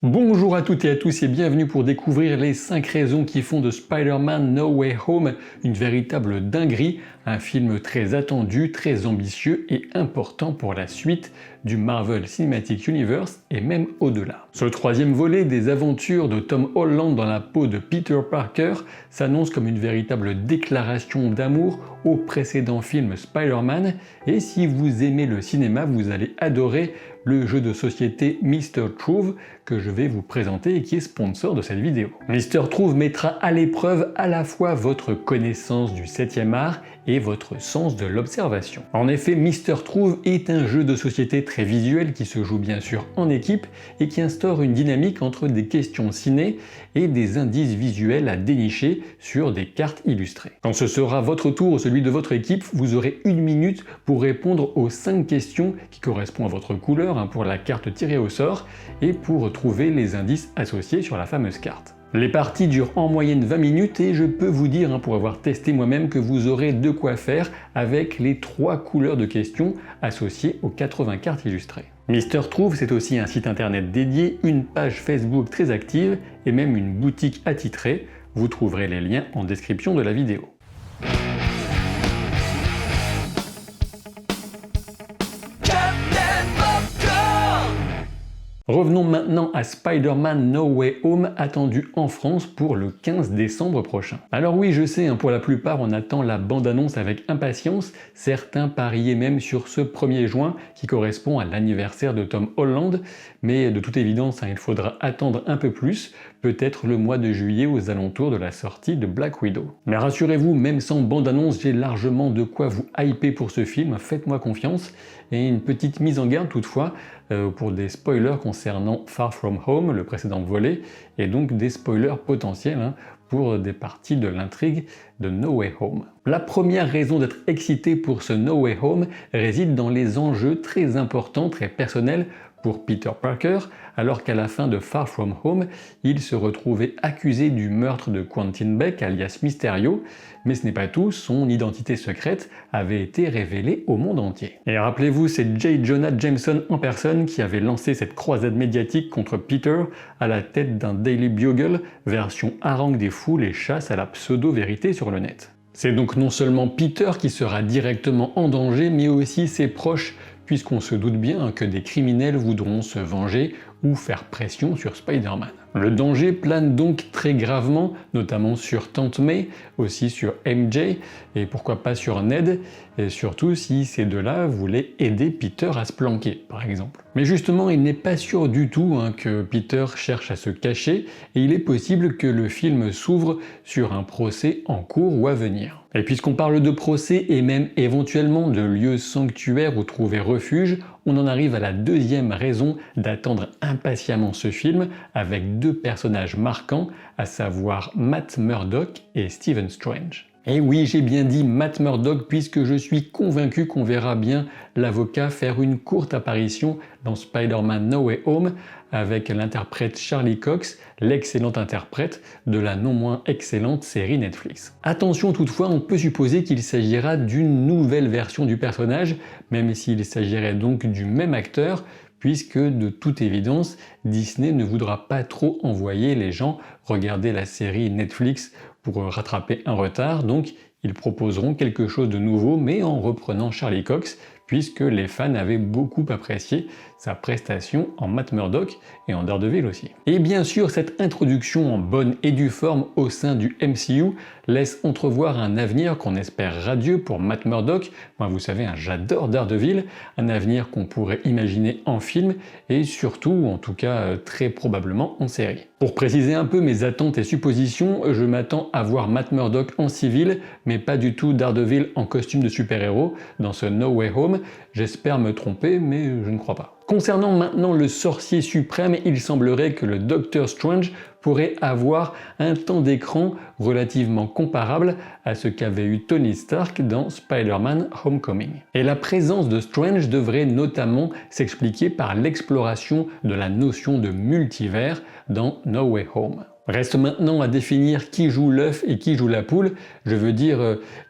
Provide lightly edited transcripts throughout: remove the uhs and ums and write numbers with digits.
Bonjour à toutes et à tous et bienvenue pour découvrir les 5 raisons qui font de Spider-Man No Way Home une véritable dinguerie, un film très attendu, très ambitieux et important pour la suite du Marvel Cinematic Universe et même au-delà. Ce troisième volet des aventures de Tom Holland dans la peau de Peter Parker s'annonce comme une véritable déclaration d'amour au précédent film Spider-Man, et si vous aimez le cinéma, vous allez adorer le jeu de société Mr. Truth que je vais vous présenter et qui est sponsor de cette vidéo. Mr. Truth mettra à l'épreuve à la fois votre connaissance du 7e art et votre sens de l'observation. En effet, Mr. Truth est un jeu de société très visuel qui se joue bien sûr en équipe et qui instaure une dynamique entre des questions ciné et des indices visuels à dénicher sur des cartes illustrées. Quand ce sera votre tour ou celui de votre équipe, vous aurez 1 minute pour répondre aux 5 questions qui correspondent à votre couleur pour la carte tirée au sort et pour trouver les indices associés sur la fameuse carte. Les parties durent en moyenne 20 minutes et je peux vous dire, pour avoir testé moi-même, que vous aurez de quoi faire avec les 3 couleurs de questions associées aux 80 cartes illustrées. Mr. Truth, c'est aussi un site internet dédié, une page Facebook très active et même une boutique attitrée. Vous trouverez les liens en description de la vidéo. Revenons maintenant à Spider-Man No Way Home, attendu en France pour le 15 décembre prochain. Alors oui, je sais, pour la plupart on attend la bande-annonce avec impatience, certains pariaient même sur ce 1er juin qui correspond à l'anniversaire de Tom Holland, mais de toute évidence il faudra attendre un peu plus, peut-être le mois de juillet aux alentours de la sortie de Black Widow. Mais rassurez-vous, même sans bande-annonce, j'ai largement de quoi vous hyper pour ce film, faites-moi confiance, et une petite mise en garde toutefois pour des spoilers concernant Far From Home, le précédent volet, et donc des spoilers potentiels pour des parties de l'intrigue de No Way Home. La première raison d'être excité pour ce No Way Home réside dans les enjeux très importants, très personnels pour Peter Parker, alors qu'à la fin de Far From Home, il se retrouvait accusé du meurtre de Quentin Beck, alias Mysterio, mais ce n'est pas tout, son identité secrète avait été révélée au monde entier. Et rappelez-vous, c'est J. Jonah Jameson en personne qui avait lancé cette croisade médiatique contre Peter à la tête d'un Daily Bugle, version harangue des foules et chasse à la pseudo-vérité sur le net. C'est donc non seulement Peter qui sera directement en danger, mais aussi ses proches, puisqu'on se doute bien que des criminels voudront se venger ou faire pression sur Spider-Man. Le danger plane donc très gravement, notamment sur Tante May, aussi sur MJ, et pourquoi pas sur Ned, et surtout si ces deux-là voulaient aider Peter à se planquer, par exemple. Mais justement, il n'est pas sûr du tout que Peter cherche à se cacher, et il est possible que le film s'ouvre sur un procès en cours ou à venir. Et puisqu'on parle de procès et même éventuellement de lieux sanctuaires où trouver refuge, on en arrive à la deuxième raison d'attendre impatiemment ce film avec 2 personnages marquants, à savoir Matt Murdock et Stephen Strange. Et oui, j'ai bien dit Matt Murdock puisque je suis convaincu qu'on verra bien l'avocat faire une courte apparition dans Spider-Man No Way Home avec l'interprète Charlie Cox, l'excellent interprète de la non moins excellente série Netflix. Attention toutefois, on peut supposer qu'il s'agira d'une nouvelle version du personnage, même s'il s'agirait donc du même acteur, puisque de toute évidence, Disney ne voudra pas trop envoyer les gens regarder la série Netflix pour rattraper un retard, donc ils proposeront quelque chose de nouveau, mais en reprenant Charlie Cox, puisque les fans avaient beaucoup apprécié sa prestation en Matt Murdock et en Daredevil aussi. Et bien sûr, cette introduction en bonne et due forme au sein du MCU laisse entrevoir un avenir qu'on espère radieux pour Matt Murdock. Moi, vous savez, j'adore Daredevil, un avenir qu'on pourrait imaginer en film et surtout, en tout cas très probablement en série. Pour préciser un peu mes attentes et suppositions, je m'attends à voir Matt Murdock en civil, mais pas du tout Daredevil en costume de super-héros dans ce No Way Home. J'espère me tromper, mais je ne crois pas. Concernant maintenant le sorcier suprême, il semblerait que le Docteur Strange pourrait avoir un temps d'écran relativement comparable à ce qu'avait eu Tony Stark dans Spider-Man Homecoming. Et la présence de Strange devrait notamment s'expliquer par l'exploration de la notion de multivers dans No Way Home. Reste maintenant à définir qui joue l'œuf et qui joue la poule. Je veux dire,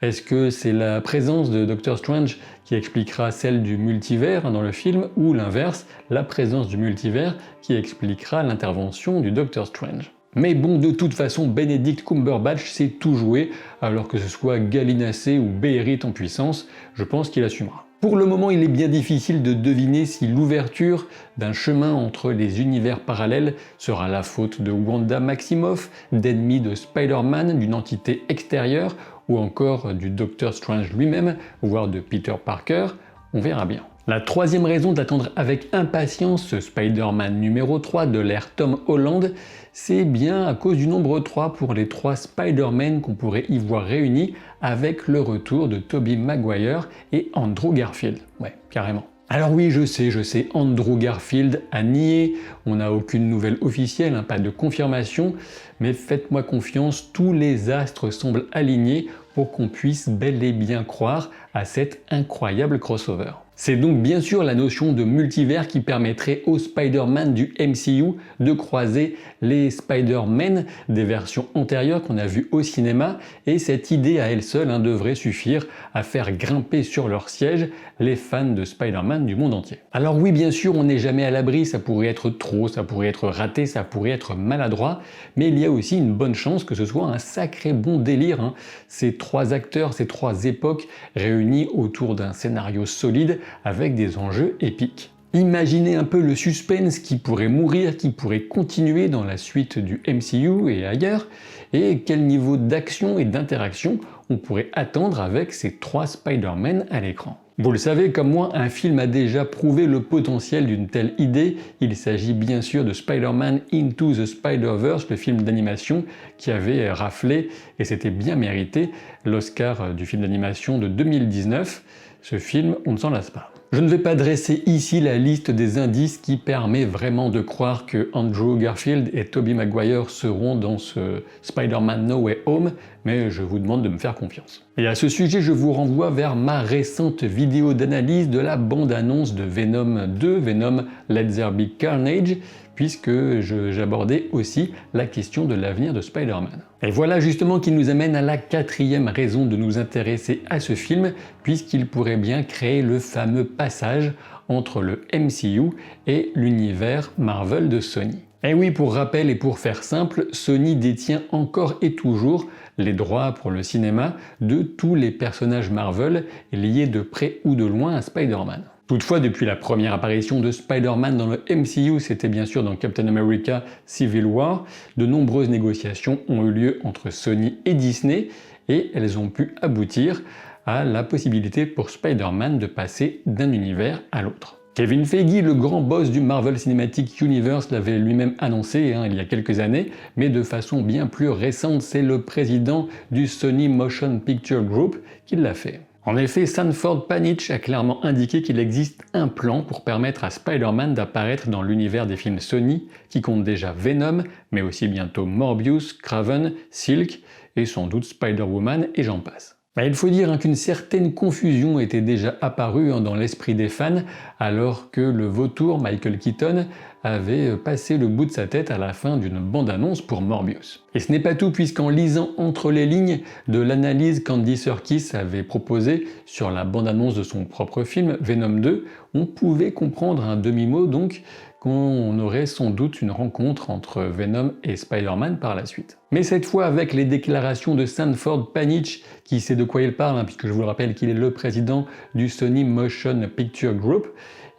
est-ce que c'est la présence de Doctor Strange qui expliquera celle du multivers dans le film, ou l'inverse, la présence du multivers qui expliquera l'intervention du Doctor Strange? Mais bon, de toute façon, Benedict Cumberbatch sait tout jouer, alors que ce soit Gallinacé ou Behérit en puissance, je pense qu'il assumera. Pour le moment, il est bien difficile de deviner si l'ouverture d'un chemin entre les univers parallèles sera la faute de Wanda Maximoff, d'ennemis de Spider-Man, d'une entité extérieure, ou encore du Doctor Strange lui-même, voire de Peter Parker. On verra bien. La troisième raison d'attendre avec impatience ce Spider-Man numéro 3 de l'ère Tom Holland, c'est bien à cause du nombre 3 pour les 3 Spider-Man qu'on pourrait y voir réunis avec le retour de Tobey Maguire et Andrew Garfield. Ouais, carrément. Alors oui, je sais, Andrew Garfield a nié, on n'a aucune nouvelle officielle, pas de confirmation, mais faites-moi confiance, tous les astres semblent alignés pour qu'on puisse bel et bien croire à cet incroyable crossover. C'est donc bien sûr la notion de multivers qui permettrait aux Spider-Man du MCU de croiser les Spider-Man des versions antérieures qu'on a vues au cinéma, et cette idée à elle seule devrait suffire à faire grimper sur leur siège les fans de Spider-Man du monde entier. Alors oui, bien sûr, on n'est jamais à l'abri, ça pourrait être trop, ça pourrait être raté, ça pourrait être maladroit, mais il y a aussi une bonne chance que ce soit un sacré bon délire, Ces 3 acteurs, ces 3 époques réunis autour d'un scénario solide avec des enjeux épiques. Imaginez un peu le suspense qui pourrait mourir, qui pourrait continuer dans la suite du MCU et ailleurs, et quel niveau d'action et d'interaction on pourrait attendre avec ces 3 Spider-Man à l'écran. Vous le savez, comme moi, un film a déjà prouvé le potentiel d'une telle idée. Il s'agit bien sûr de Spider-Man Into the Spider-Verse, le film d'animation qui avait raflé, et c'était bien mérité, l'Oscar du film d'animation de 2019. Ce film, on ne s'en lasse pas. Je ne vais pas dresser ici la liste des indices qui permet vraiment de croire que Andrew Garfield et Tobey Maguire seront dans ce Spider-Man No Way Home, mais je vous demande de me faire confiance. Et à ce sujet, je vous renvoie vers ma récente vidéo d'analyse de la bande-annonce de Venom 2, Venom Let There Be Carnage, puisque j'abordais aussi la question de l'avenir de Spider-Man. Et voilà justement qui nous amène à la 4e raison de nous intéresser à ce film, puisqu'il pourrait bien créer le fameux passage entre le MCU et l'univers Marvel de Sony. Et oui, pour rappel et pour faire simple, Sony détient encore et toujours les droits pour le cinéma de tous les personnages Marvel liés de près ou de loin à Spider-Man. Toutefois, depuis la première apparition de Spider-Man dans le MCU, c'était bien sûr dans Captain America Civil War, de nombreuses négociations ont eu lieu entre Sony et Disney, et elles ont pu aboutir à la possibilité pour Spider-Man de passer d'un univers à l'autre. Kevin Feige, le grand boss du Marvel Cinematic Universe, l'avait lui-même annoncé il y a quelques années, mais de façon bien plus récente, c'est le président du Sony Motion Picture Group qui l'a fait. En effet, Sanford Panitch a clairement indiqué qu'il existe un plan pour permettre à Spider-Man d'apparaître dans l'univers des films Sony, qui compte déjà Venom, mais aussi bientôt Morbius, Kraven, Silk, et sans doute Spider-Woman, et j'en passe. Il faut dire qu'une certaine confusion était déjà apparue dans l'esprit des fans, alors que le vautour Michael Keaton avait passé le bout de sa tête à la fin d'une bande-annonce pour Morbius. Et ce n'est pas tout, puisqu'en lisant entre les lignes de l'analyse qu'Andy Serkis avait proposée sur la bande-annonce de son propre film, Venom 2, on pouvait comprendre un demi-mot donc qu'on aurait sans doute une rencontre entre Venom et Spider-Man par la suite. Mais cette fois avec les déclarations de Sanford Panitch, qui sait de quoi il parle, puisque je vous le rappelle qu'il est le président du Sony Motion Picture Group,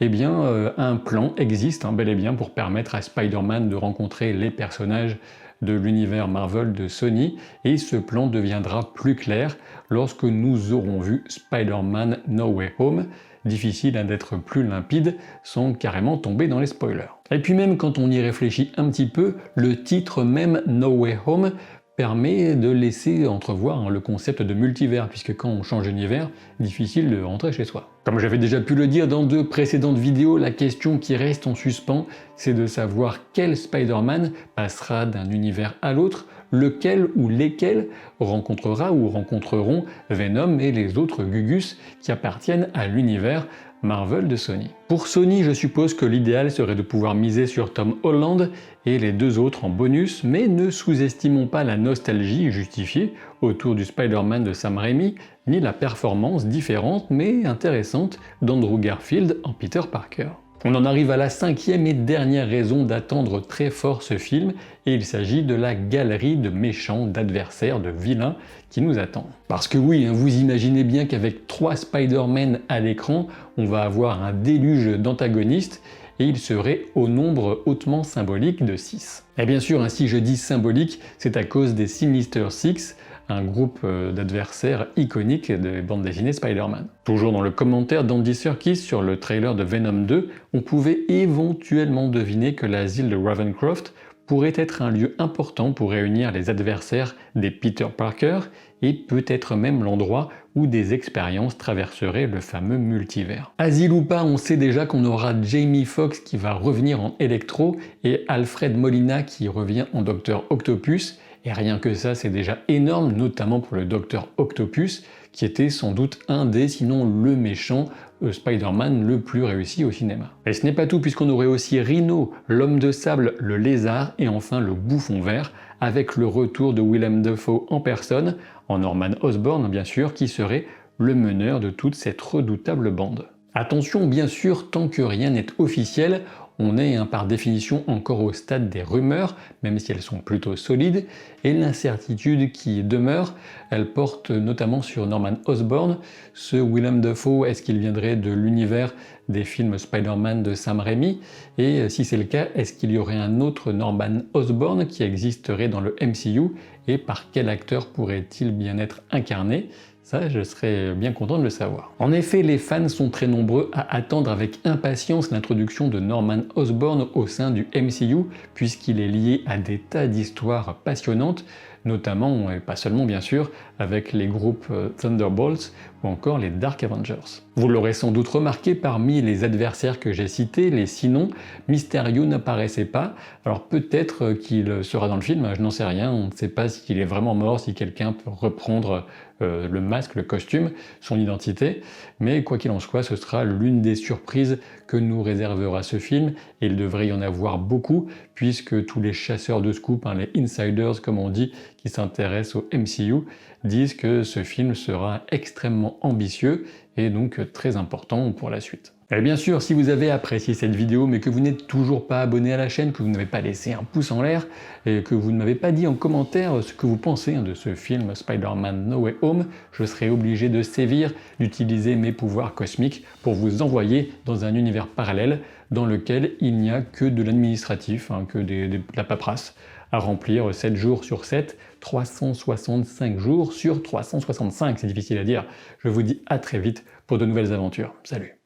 eh bien un plan existe bel et bien pour permettre à Spider-Man de rencontrer les personnages de l'univers Marvel de Sony, et ce plan deviendra plus clair lorsque nous aurons vu Spider-Man No Way Home. Difficile d'être plus limpide sans carrément tomber dans les spoilers. Et puis même quand on y réfléchit un petit peu, le titre même No Way Home permet de laisser entrevoir le concept de multivers, puisque quand on change d'univers, difficile de rentrer chez soi. Comme j'avais déjà pu le dire dans 2 précédentes vidéos, la question qui reste en suspens, c'est de savoir quel Spider-Man passera d'un univers à l'autre, lequel ou lesquels rencontrera ou rencontreront Venom et les autres Gugus qui appartiennent à l'univers Marvel de Sony. Pour Sony, je suppose que l'idéal serait de pouvoir miser sur Tom Holland et les deux autres en bonus, mais ne sous-estimons pas la nostalgie justifiée autour du Spider-Man de Sam Raimi, ni la performance différente mais intéressante d'Andrew Garfield en Peter Parker. On en arrive à la 5e et dernière raison d'attendre très fort ce film, et il s'agit de la galerie de méchants, d'adversaires, de vilains qui nous attendent. Parce que oui, vous imaginez bien qu'avec 3 Spider-Man à l'écran, on va avoir un déluge d'antagonistes, et il serait au nombre hautement symbolique de 6. Et bien sûr, si je dis symbolique, c'est à cause des Sinister Six, un groupe d'adversaires iconiques de bande dessinée Spider-Man. Toujours dans le commentaire d'Andy Serkis sur le trailer de Venom 2, on pouvait éventuellement deviner que l'asile de Ravencroft pourrait être un lieu important pour réunir les adversaires des Peter Parker, et peut-être même l'endroit où des expériences traverseraient le fameux multivers. Asile ou pas, on sait déjà qu'on aura Jamie Foxx qui va revenir en Electro et Alfred Molina qui revient en Docteur Octopus, et rien que ça c'est déjà énorme, notamment pour le Docteur Octopus, qui était sans doute un des, sinon le méchant Spider-Man le plus réussi au cinéma. Et ce n'est pas tout, puisqu'on aurait aussi Rhino, l'homme de sable, le lézard, et enfin le bouffon vert, avec le retour de Willem Dafoe en personne, en Norman Osborn bien sûr, qui serait le meneur de toute cette redoutable bande. Attention bien sûr, tant que rien n'est officiel, on est par définition encore au stade des rumeurs, même si elles sont plutôt solides, et l'incertitude qui demeure, elle porte notamment sur Norman Osborn. Ce Willem Dafoe, est-ce qu'il viendrait de l'univers des films Spider-Man de Sam Raimi? Et si c'est le cas, est-ce qu'il y aurait un autre Norman Osborn qui existerait dans le MCU? Et par quel acteur pourrait-il bien être incarné? Ça, je serais bien content de le savoir. En effet, les fans sont très nombreux à attendre avec impatience l'introduction de Norman Osborn au sein du MCU, puisqu'il est lié à des tas d'histoires passionnantes, notamment, et pas seulement bien sûr, avec les groupes Thunderbolts ou encore les Dark Avengers. Vous l'aurez sans doute remarqué, parmi les adversaires que j'ai cités, les sinon, Mysterio n'apparaissait pas. Alors peut-être qu'il sera dans le film, je n'en sais rien, on ne sait pas s'il est vraiment mort, si quelqu'un peut reprendre le masque, le costume, son identité, mais quoi qu'il en soit, ce sera l'une des surprises que nous réservera ce film, et il devrait y en avoir beaucoup, puisque tous les chasseurs de scoop, les insiders comme on dit, qui s'intéressent au MCU, disent que ce film sera extrêmement ambitieux et donc très important pour la suite. Et bien sûr, si vous avez apprécié cette vidéo mais que vous n'êtes toujours pas abonné à la chaîne, que vous n'avez pas laissé un pouce en l'air et que vous ne m'avez pas dit en commentaire ce que vous pensez de ce film Spider-Man No Way Home, je serai obligé de sévir, d'utiliser mes pouvoirs cosmiques pour vous envoyer dans un univers parallèle dans lequel il n'y a que de l'administratif, que de la paperasse à remplir 7 jours sur 7, 365 jours sur 365, c'est difficile à dire. Je vous dis à très vite pour de nouvelles aventures. Salut!